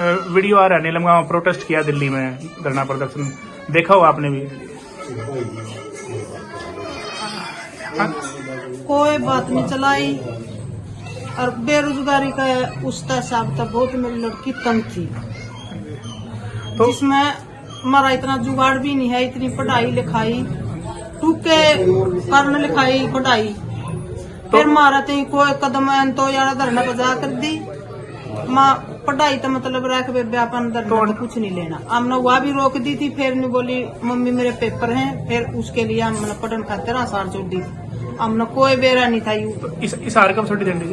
Video आ रहा है नीलम का प्रोटेस्ट किया दिल्ली में, धरना प्रदर्शन देखा हो आपने भी? कोई बात नहीं चलाई और बेरोजगारी का उसका हिसाब था। बहुत मेरी लड़की तंग थी, तो जिसमें हमारा इतना जुगाड़ भी नहीं है, इतनी पढ़ाई लिखाई टूके करने लिखाई पढ़ाई फिर मारा थे कोई कदम तो यार धरना बजा कर दी माँ पढ़ाई तो मतलब रख व्यापन धरना तो कुछ नहीं लेना। हमने वह भी रोक दी थी, फिर नहीं बोली मम्मी मेरे पेपर हैं, फिर उसके लिए हमने पढ़न खातिर आसार छोड़ दी। हमने कोई बेरा नहीं था। यू तो इस हार कब छोटी देंगे?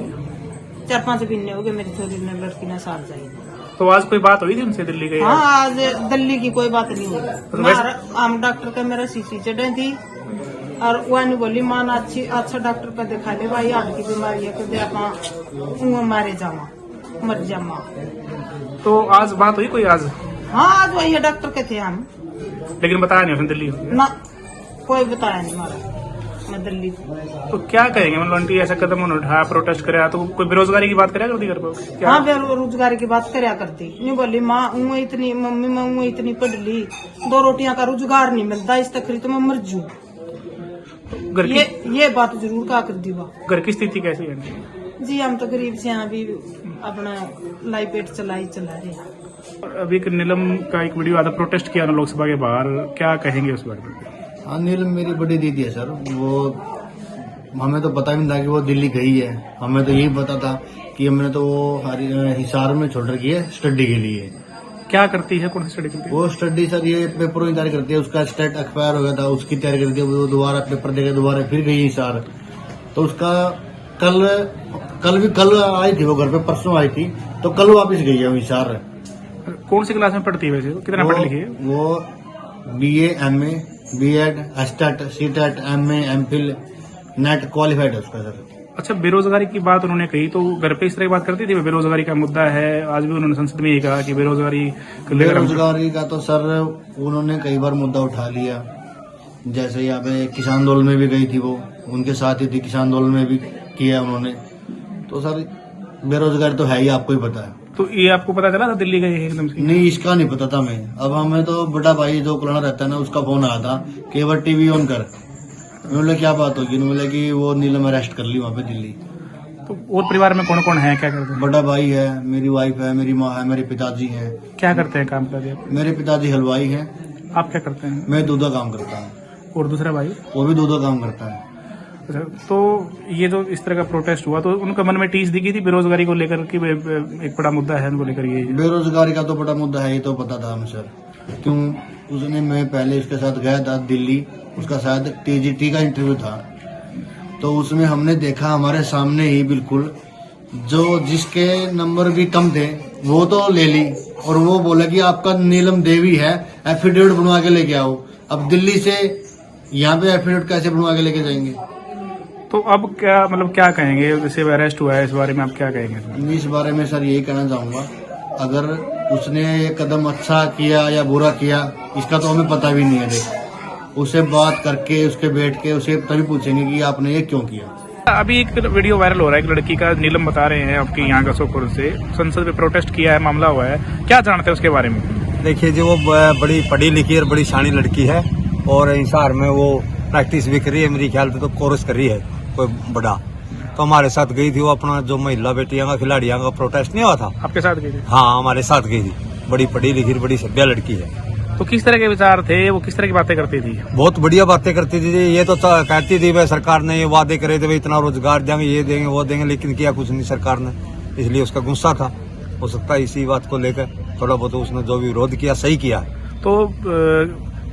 4-5 महीने हो गए मेरी छोरी ने लड़की ने सार जाए। तो आज कोई बात हुई थी उनसे दिल्ली गई? हाँ आज दिल्ली की कोई बात नहीं हुई। हम डॉक्टर का मेरा सीसी चढ़े थी और वह नहीं बोली मान अच्छा डॉक्टर का दिखा ले भाई, हार्ट की बीमारी है कदे आप मारे जावा मर जामा। तो आज बात हुई कोई आज? हाँ आज वही डॉक्टर के थे हम, लेकिन बताया नहीं उसने दिल्ली ना कोई बताया नहीं हमारा मैं दिल्ली। तो क्या कहेंगे मतलब आंटी ऐसा कदम उन्होंने उठाया, प्रोटेस्ट कराया, तो कोई बेरोजगारी की बात कराया करती घर पर? हाँ बेरोजगारी की बात कराया करती। नहीं बोली माँ इतनी मम्मी मैं इतनी पढ़ ली 2 रोटियां का रोजगार नहीं मिलता, इस तक तो मैं मर जू। घर की ये बात जरूर कहा कर दी। घर की स्थिति कैसी है? जी हम तो गरीब से यहाँ भी अपना लाई पेट चला रहे हैं। अभी एक नीलम का एक वीडियो आता, प्रोटेस्ट किया ना लोकसभा के बाहर, क्या कहेंगे उस बारे में? हाँ नीलम मेरी बड़ी दीदी है सर। वो हमें तो पता भी नहीं था कि वो दिल्ली गई है। हमें तो यही पता था कि हमने तो वो हिसार में छोड़ रखी है स्टडी के लिए। क्या करती है, कौन सी स्टडी करती है? वो स्टडी सर ये पेपरों की तैयारी करती है। उसका स्टेट एक्सपायर हो गया था, उसकी तैयारी करती है। वो दोबारा पेपर देकर दोबारा फिर गई हिसार। तो उसका कल आई थी वो घर पे, परसों आई थी, तो कल वापस गई है हिसार। कौन सी क्लास में पढ़ती है वैसे? कितना पढ़ी लिखी है वो? BA MA B.Ed STAT CTET MA MPhil net qualified है उसका सर। अच्छा, बेरोजगारी की बात उन्होंने कही तो घर पे इस तरह की बात करती थी? बेरोजगारी का मुद्दा है, आज भी उन्होंने संसद में ये कहा कि बेरोजगारी का तो सर उन्होंने कई बार मुद्दा उठा लिया। जैसे यहाँ पे किसान आंदोलन में भी गई थी वो, उनके साथ ही थी, किसान आंदोलन में भी किया उन्होंने। तो सर बेरोजगारी तो है ही, आपको ही पता है। तो ये आपको पता चला था दिल्ली गई है एकदम से? नहीं इसका नहीं पता था मैं। अब हमें तो बड़ा भाई जो कुलाना रहता है ना, उसका फोन आया था कि एक बार टीवी ऑन कर। बोले क्या बात होगी? बोले कि वो नीलम अरेस्ट कर ली वहाँ पे दिल्ली। तो और परिवार में कौन कौन है, क्या करते हैं? बड़ा भाई है, मेरी वाइफ है, मेरी माँ है, मेरे पिताजी हैं। क्या करते हैं काम करते हैं? मेरे पिताजी हलवाई हैं। आप क्या करते हैं? मैं दूध का काम करता हूँ। और दूसरा भाई? वो भी दूध का काम करता है। अच्छा, तो ये जो इस तरह का प्रोटेस्ट हुआ तो उनका मन में टीस दिखी थी बेरोजगारी को लेकर कि एक बड़ा मुद्दा है उनको लेकर? ये बेरोजगारी का तो बड़ा मुद्दा है, ये तो पता था हमें सर। क्यों उसने, मैं पहले उसके साथ गया था दिल्ली, उसका शायद TGT का इंटरव्यू था, तो उसमें हमने देखा हमारे सामने ही बिल्कुल जो जिसके नंबर भी कम थे वो तो ले ली, और वो बोला कि आपका नीलम देवी है, एफिडेविट बनवा के लेके आओ। अब दिल्ली से यहाँ पे एफिडेविट कैसे बनवा के लेके जाएंगे? तो अब क्या मतलब क्या कहेंगे, जैसे अरेस्ट हुआ है इस बारे में आप क्या कहेंगे? इस बारे में सर यही कहना चाहूंगा, अगर उसने ये कदम अच्छा किया या बुरा किया इसका तो हमें पता भी नहीं है। देख उसे बात करके उसके बैठ के उसे तभी पूछेंगे कि आपने ये क्यों किया। अभी एक वीडियो वायरल हो रहा है, एक लड़की का, नीलम बता रहे हैं आपके यहाँ का सोपुर से, संसद में प्रोटेस्ट किया है, मामला हुआ है, क्या जानते हैं उसके बारे में? देखिए जी वो बड़ी पढ़ी लिखी और बड़ी शानी लड़की है, और हिसार में वो प्रैक्टिस भी कर रही है, मेरे ख्याल से तो कोर्स कर रही है कोई बड़ा। तो हमारे साथ गई थी वो, अपना जो महिला बेटियां का खिलाड़ियों का प्रोटेस्ट नहीं हुआ था, आपके साथ गई थी? हाँ हमारे साथ गई थी। बड़ी पढ़ी लिखी बड़ी सभ्य लड़की है। तो किस तरह के विचार थे, वो किस तरह की बातें करती थी? बहुत बढ़िया बातें करती थी। ये तो कहती थी भाई सरकार ने ये वादे करे थे, भाई इतना रोजगार देंगे, ये देंगे वो देंगे, लेकिन किया कुछ नहीं सरकार ने, इसलिए उसका गुस्सा था। हो सकता है इसी बात को लेकर थोड़ा बहुत उसने जो भी विरोध किया सही किया। तो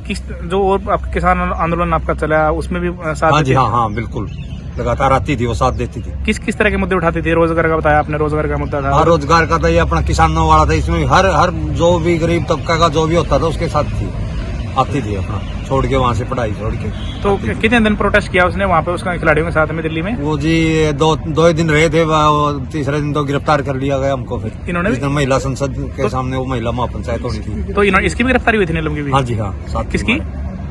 किस जो और आपका किसान आंदोलन आपका चला उसमें भी साथ? हाँ जी हाँ बिल्कुल, लगातार आती थी वो, साथ देती थी। किस तरह के मुद्दे उठाती थी? रोजगार का बताया आपने, रोजगार का मुद्दा था? हाँ रोजगार का था, ये अपना किसानों वाला था, इसमें हर जो भी गरीब तबका का जो भी होता था उसके साथ थी, आती थी अपना छोड़ के, वहाँ से पढ़ाई छोड़ के। तो कितने दिन प्रोटेस्ट किया उसने वहाँ पे उसका खिलाड़ियों के साथ में दिल्ली में? वो जी दो ही दिन रहे थे, तीसरे दिन तो गिरफ्तार कर लिया गया हमको। फिर इन्होंने महिला संसद के सामने वो महिला महापंचायत होनी थी, तो इसकी भी गिरफ्तारी हुई थी नीलम की भी? हाँ जी हाँ साथ। किसकी?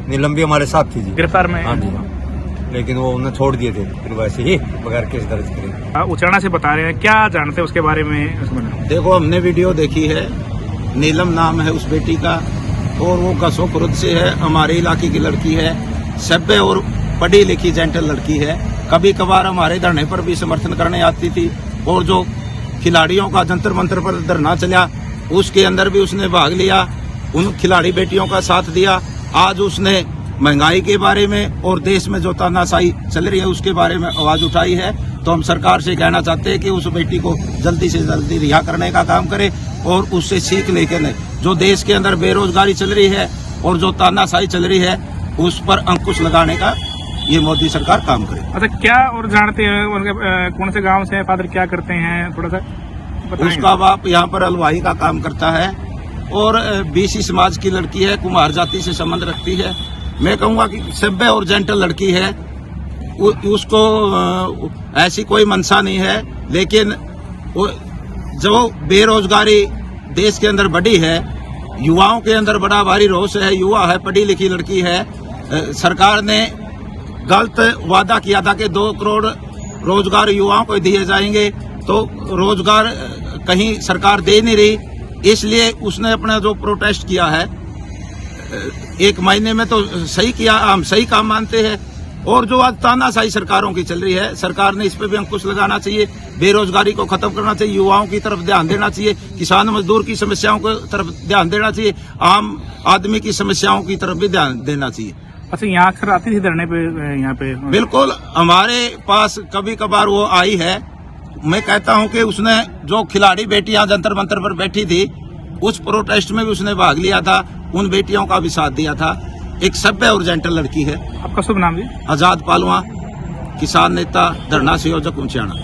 नीलम भी हमारे साथ थी जी गिरफ्तार में? हाँ जी हाँ, लेकिन वो उन्हें छोड़ दिए थे फिर वैसे ही बगैर केस दर्ज करे। उचाना से बता रहे हैं, क्या जानते हैं उसके बारे में? देखो हमने वीडियो देखी है, नीलम नाम है उस बेटी का, और वो गसो खुर्द से है, हमारे इलाके की लड़की है, सभ्य और पढ़ी लिखी जेंटल लड़की है। कभी कभार हमारे धरने पर भी समर्थन करने आती थी, और जो खिलाड़ियों का जंतर मंतर पर धरना चला उसके अंदर भी उसने भाग लिया, उन खिलाड़ी बेटियों का साथ दिया। आज उसने महंगाई के बारे में और देश में जो तानाशाही चल रही है उसके बारे में आवाज उठाई है। तो हम सरकार से कहना चाहते हैं कि उस बेटी को जल्दी से जल्दी रिहा करने का काम करे, और उससे सीख लेकर जो देश के अंदर बेरोजगारी चल रही है और जो तानाशाही चल रही है उस पर अंकुश लगाने का ये मोदी सरकार काम करे। अच्छा, क्या और जानते हैं उनके कौन से गांव से है, फादर क्या करते हैं, थोड़ा सा बताएं। उसका बाप यहाँ पर हलवाई का काम करता है, और बीसी समाज की लड़की है, कुम्हार जाति से संबंध रखती है। मैं कहूँगा कि सभ्य और जेंटल लड़की है, उसको ऐसी कोई मंशा नहीं है, लेकिन वो जो बेरोजगारी देश के अंदर बढ़ी है, युवाओं के अंदर बड़ा भारी रोष है, युवा है, पढ़ी लिखी लड़की है। सरकार ने गलत वादा किया था कि 2 करोड़ रोजगार युवाओं को दिए जाएंगे, तो रोजगार कहीं सरकार दे नहीं रही, इसलिए उसने अपना जो प्रोटेस्ट किया है 1 महीने में तो सही किया, हम सही काम मानते हैं। और जो आज तानाशाही सरकारों की चल रही है, सरकार ने इस पे भी अंकुश लगाना चाहिए, बेरोजगारी को खत्म करना चाहिए, युवाओं की तरफ ध्यान देना चाहिए, किसान मजदूर की समस्याओं की तरफ ध्यान देना चाहिए, आम आदमी की समस्याओं की तरफ भी ध्यान देना चाहिए। अच्छा, यहाँ अक्सर आती थी धरने पे यहाँ पे? बिल्कुल, हमारे पास कभी कभार वो आई है। मैं कहता हूँ कि उसने जो खिलाड़ी बेटियां जंतर मंतर पर बैठी थी उस प्रोटेस्ट में भी उसने भाग लिया था, उन बेटियों का भी साथ दिया था। एक सभ्य और जेंटल लड़की है। आपका शुभ नाम जी? आजाद पालवा, किसान नेता, धरना संयोजक, ऊंचाना।